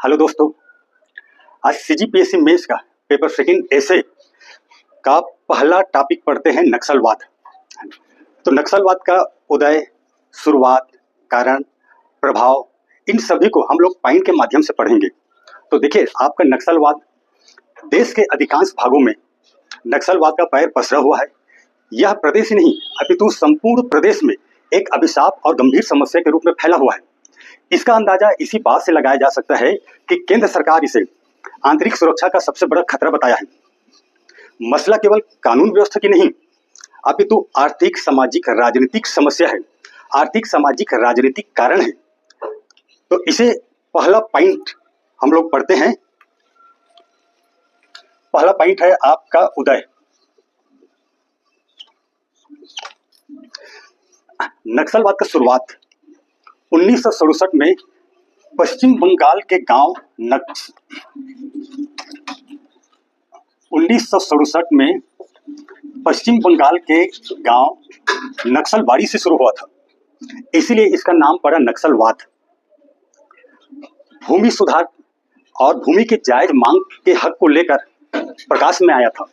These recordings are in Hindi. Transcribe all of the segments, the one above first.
हेलो दोस्तों, आज सीजीपीएससी मेंस का पेपर सेकंड ऐसे का पहला टॉपिक पढ़ते हैं नक्सलवाद। तो नक्सलवाद का उदय, शुरुआत, कारण, प्रभाव, इन सभी को हम लोग पॉइंट के माध्यम से पढ़ेंगे। तो देखिए, आपका नक्सलवाद देश के अधिकांश भागों में नक्सलवाद का पैर पसरा हुआ है। यह प्रदेश ही नहीं अपितु संपूर्ण प्रदेश में एक अभिशाप और गंभीर समस्या के रूप में फैला हुआ है। इसका अंदाजा इसी बात से लगाया जा सकता है कि केंद्र सरकार इसे आंतरिक सुरक्षा का सबसे बड़ा खतरा बताया है। मसला केवल कानून व्यवस्था की नहीं अपितु आर्थिक, सामाजिक, राजनीतिक समस्या है। आर्थिक, सामाजिक, राजनीतिक कारण है। तो इसे पहला पॉइंट हम लोग पढ़ते हैं। पहला पॉइंट है आपका उदय। नक्सलवाद का शुरुआत 1967 में पश्चिम बंगाल के गांव 1967 में पश्चिम बंगाल के गांव नक्सलबाड़ी से शुरू हुआ था, इसीलिए इसका नाम पड़ा नक्सलवाद। भूमि सुधार और भूमि के जायज मांग के हक को लेकर प्रकाश में आया था।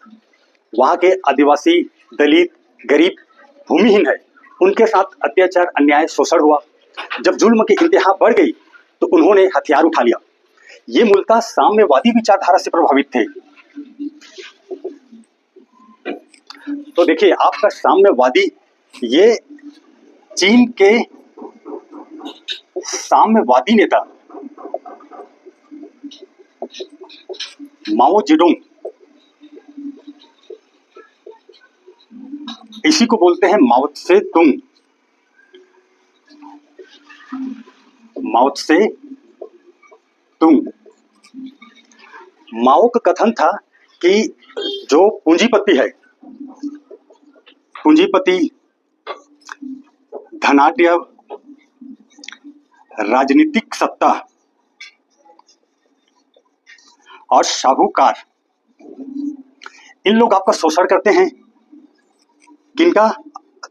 वहां के आदिवासी, दलित, गरीब, भूमिहीन है, उनके साथ अत्याचार, अन्याय, शोषण हुआ। जब जुल्म की इंतहा बढ़ गई तो उन्होंने हथियार उठा लिया। ये मूलतः साम्यवादी विचारधारा से प्रभावित थे। तो देखिए, आपका साम्यवादी, ये चीन के साम्यवादी नेता माओ जेडोंग, इसी को बोलते हैं माओ त्से तुंग। माओ त्से तुंग। माओ का कथन था कि जो पूंजीपति है, पूंजीपति, धनाढ्य, राजनीतिक सत्ता और साहूकार, इन लोग आपका शोषण करते हैं। किनका?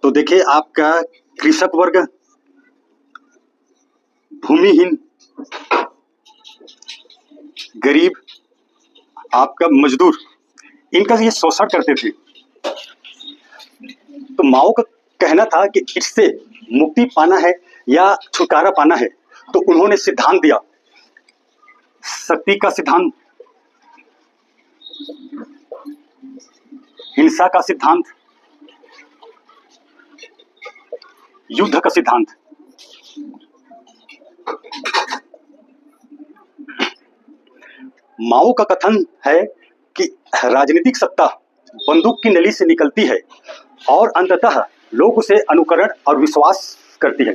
तो देखिए, आपका कृषक वर्ग, भूमिहीन, गरीब, आपका मजदूर, इनका ये शोषण करते थे। तो माओ का कहना था कि इससे मुक्ति पाना है या छुटकारा पाना है, तो उन्होंने सिद्धांत दिया, शक्ति का सिद्धांत, हिंसा का सिद्धांत, युद्ध का सिद्धांत। माओ का कथन है कि राजनीतिक सत्ता बंदूक की नली से निकलती है और अंततः लोग उसे अनुकरण और विश्वास करती है।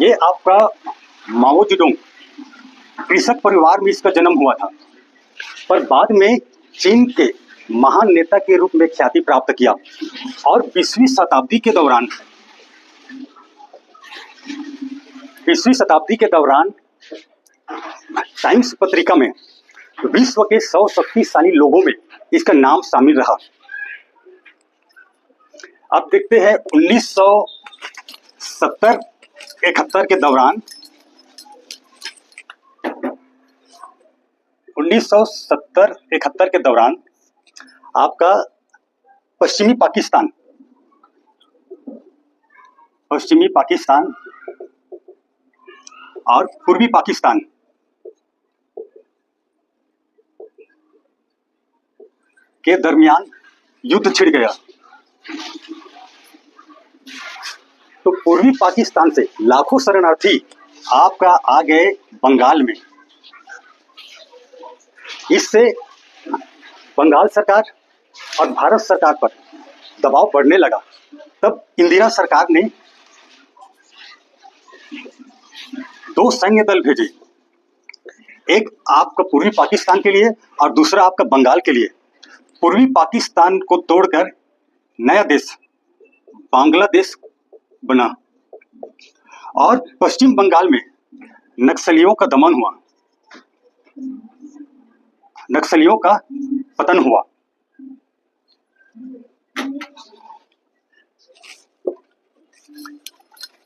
ये आपका माओ जेडोंग, कृषक परिवार में इसका जन्म हुआ था, पर बाद में चीन के महान नेता के रूप में ख्याति प्राप्त किया। और 20वीं शताब्दी के दौरान टाइम्स पत्रिका में विश्व के 100 शक्तिशाली लोगों में इसका नाम शामिल रहा। अब देखते हैं 1970-71 के दौरान, 1970-71 के दौरान आपका पश्चिमी पाकिस्तान और पूर्वी पाकिस्तान के दरमियान युद्ध छिड़ गया। तो पूर्वी पाकिस्तान से लाखों शरणार्थी आपका आ गए बंगाल में। इससे बंगाल सरकार और भारत सरकार पर दबाव बढ़ने लगा। तब इंदिरा सरकार ने 2 सैन्य दल भेजे, एक आपका पूर्वी पाकिस्तान के लिए और दूसरा आपका बंगाल के लिए। पूर्वी पाकिस्तान को तोड़कर नया देश बांग्लादेश बना और पश्चिम बंगाल में नक्सलियों का दमन हुआ, नक्सलियों का पतन हुआ।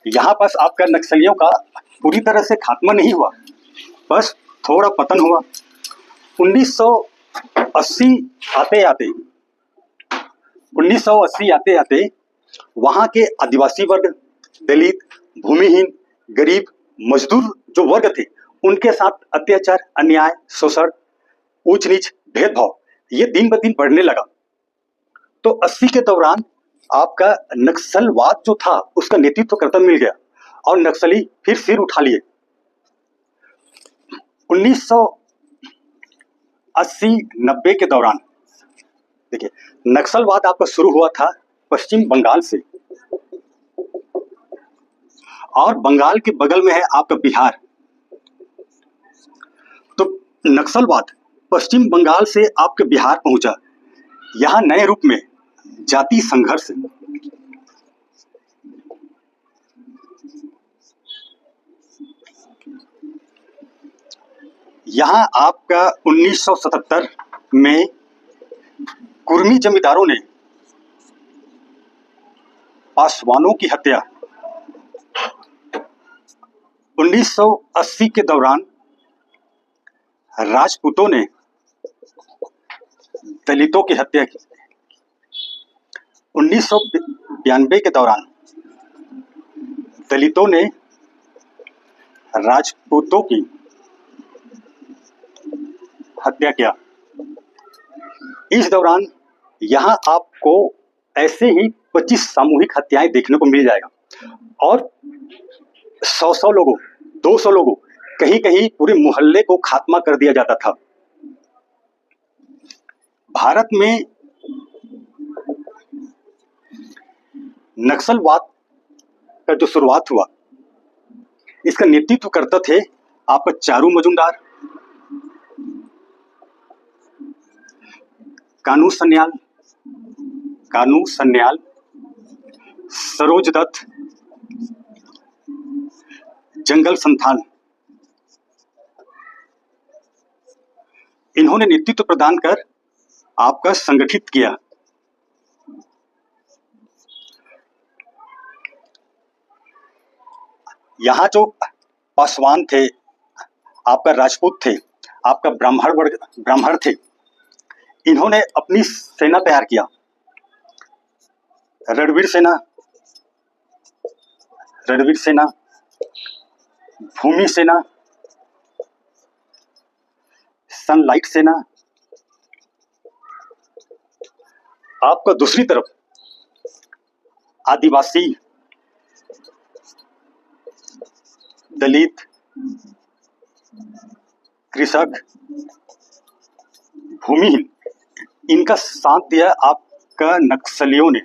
यहां पास आपका नक्सलियों का पूरी तरह से खात्मा नहीं हुआ, बस थोड़ा पतन हुआ। 1980 आते आते 1980 आते आते वहां के आदिवासी वर्ग, दलित, भूमिहीन, गरीब, मजदूर जो वर्ग थे, उनके साथ अत्याचार, अन्याय, शोषण, ऊंच नीच, भेदभाव ये दिन ब दिन बढ़ने लगा। तो 80 के दौरान आपका नक्सलवाद जो था उसका नेतृत्व करता मिल गया और नक्सली फिर सिर उठा लिए। 1980-90 के दौरान देखिए, नक्सलवाद आपका शुरू हुआ था पश्चिम बंगाल से, और बंगाल के बगल में है आपका बिहार। तो नक्सलवाद पश्चिम बंगाल से आपके बिहार पहुंचा, यहां नए रूप में जाति संघर्ष। यहां आपका 1977 में कुर्मी जमींदारों ने पासवानों की हत्या। 1980 के दौरान राजपूतों ने दलितों की हत्या की। 1992 के दौरान दलितों ने राजपूतों की हत्या किया। इस दौरान यहां आपको ऐसे ही 25 सामूहिक हत्याएं देखने को मिल जाएगा, और 100 लोगों, 200 लोगों, कहीं कहीं पूरे मोहल्ले को खात्मा कर दिया जाता था। भारत में नक्सलवाद का जो शुरुआत हुआ, इसका नेतृत्व करते थे आपका चारू मजुमदार, कानू सन्याल, सरोज दत्त, जंगल संथाल। इन्होंने नेतृत्व प्रदान कर आपका संगठित किया। यहाँ जो पासवान थे, आपका राजपूत थे, आपका ब्राह्मण थे, इन्होंने अपनी सेना तैयार किया। रणवीर सेना, भूमि सेना, सनलाइट सेना। आपका दूसरी तरफ आदिवासी, दलित, कृषक, भूमिहीन, इनका साथ दिया आपका नक्सलियों ने।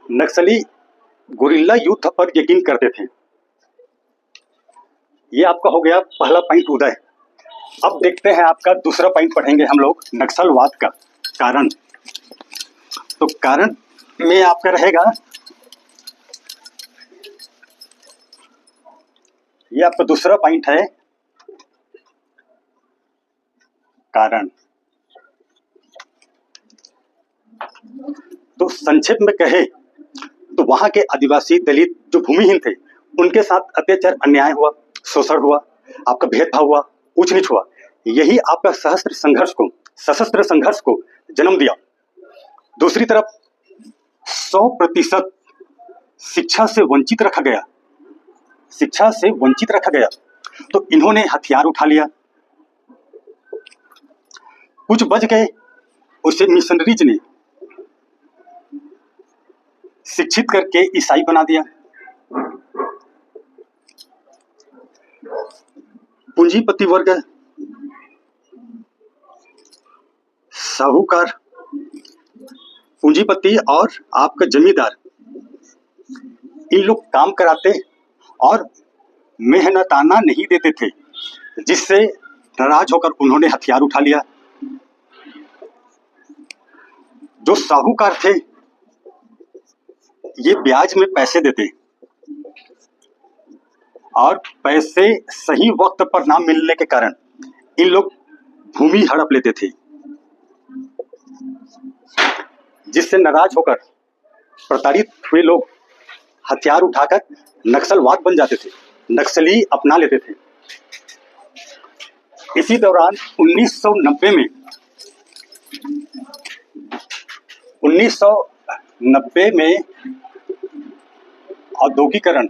नक्सली गुरिल्ला युद्ध पर यकीन करते थे। ये आपका हो गया पहला पॉइंट उदय। अब देखते हैं आपका दूसरा पॉइंट पढ़ेंगे हम लोग, नक्सलवाद का कारण। तो कारण में आपका रहेगा, ये आपका दूसरा पॉइंट है कारण। तो संक्षेप में कहे तो वहां के आदिवासी, दलित जो भूमिहीन थे, उनके साथ अत्याचार, अन्याय हुआ, शोषण हुआ, आपका भेदभाव हुआ, ऊंच नीच हुआ। यही आपका सशस्त्र संघर्ष को जन्म दिया। दूसरी तरफ 100% शिक्षा से वंचित रखा गया, तो इन्होंने हथियार उठा लिया। कुछ बच गए, उसे मिशनरीज ने शिक्षित करके ईसाई बना दिया। पूंजीपति वर्ग, साहूकार, पूंजीपति और आपका जमींदार, इन लोग काम कराते और मेहनताना नहीं देते थे, जिससे नाराज होकर उन्होंने हथियार उठा लिया। जो साहूकार थे, ये ब्याज में पैसे देते, और पैसे सही वक्त पर ना मिलने के कारण इन लोग भूमि हड़प लेते थे, जिससे नाराज होकर प्रताड़ित हुए लोग हथियार उठाकर नक्सलवाद बन जाते थे। नक्सली अपना लेते थे। इसी दौरान 1990 में औद्योगिकरण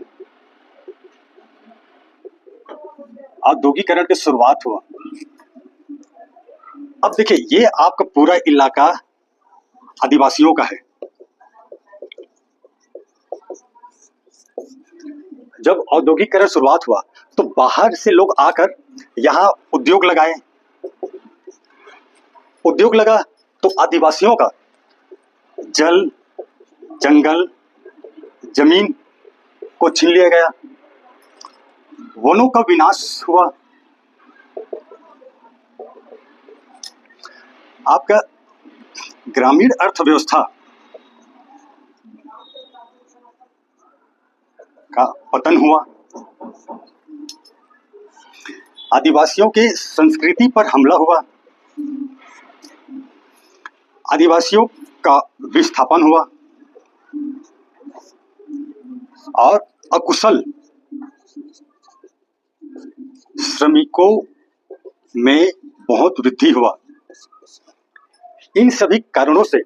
की शुरुआत हुआ। अब देखिए, ये आपका पूरा इलाका आदिवासियों का है। जब औद्योगिकरण शुरुआत हुआ तो बाहर से लोग आकर यहाँ उद्योग लगाए। उद्योग लगा तो आदिवासियों का जल, जंगल, जमीन को छीन लिया गया, वनों का विनाश हुआ। आपका ग्रामीण अर्थव्यवस्था का पतन हुआ। आदिवासियों की संस्कृति पर हमला हुआ। आदिवासियों का विस्थापन हुआ और अकुशल श्रमिकों में बहुत वृद्धि हुआ। इन सभी कारणों से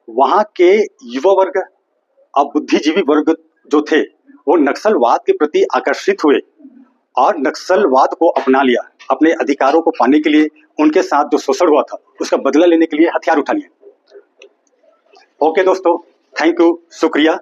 वहां के युवा वर्ग और बुद्धिजीवी वर्ग जो थे वो नक्सलवाद के प्रति आकर्षित हुए और नक्सलवाद को अपना लिया। अपने अधिकारों को पाने के लिए उनके साथ जो शोषण हुआ था उसका बदला लेने के लिए हथियार उठा लिए। ओके दोस्तों, थैंक यू, शुक्रिया।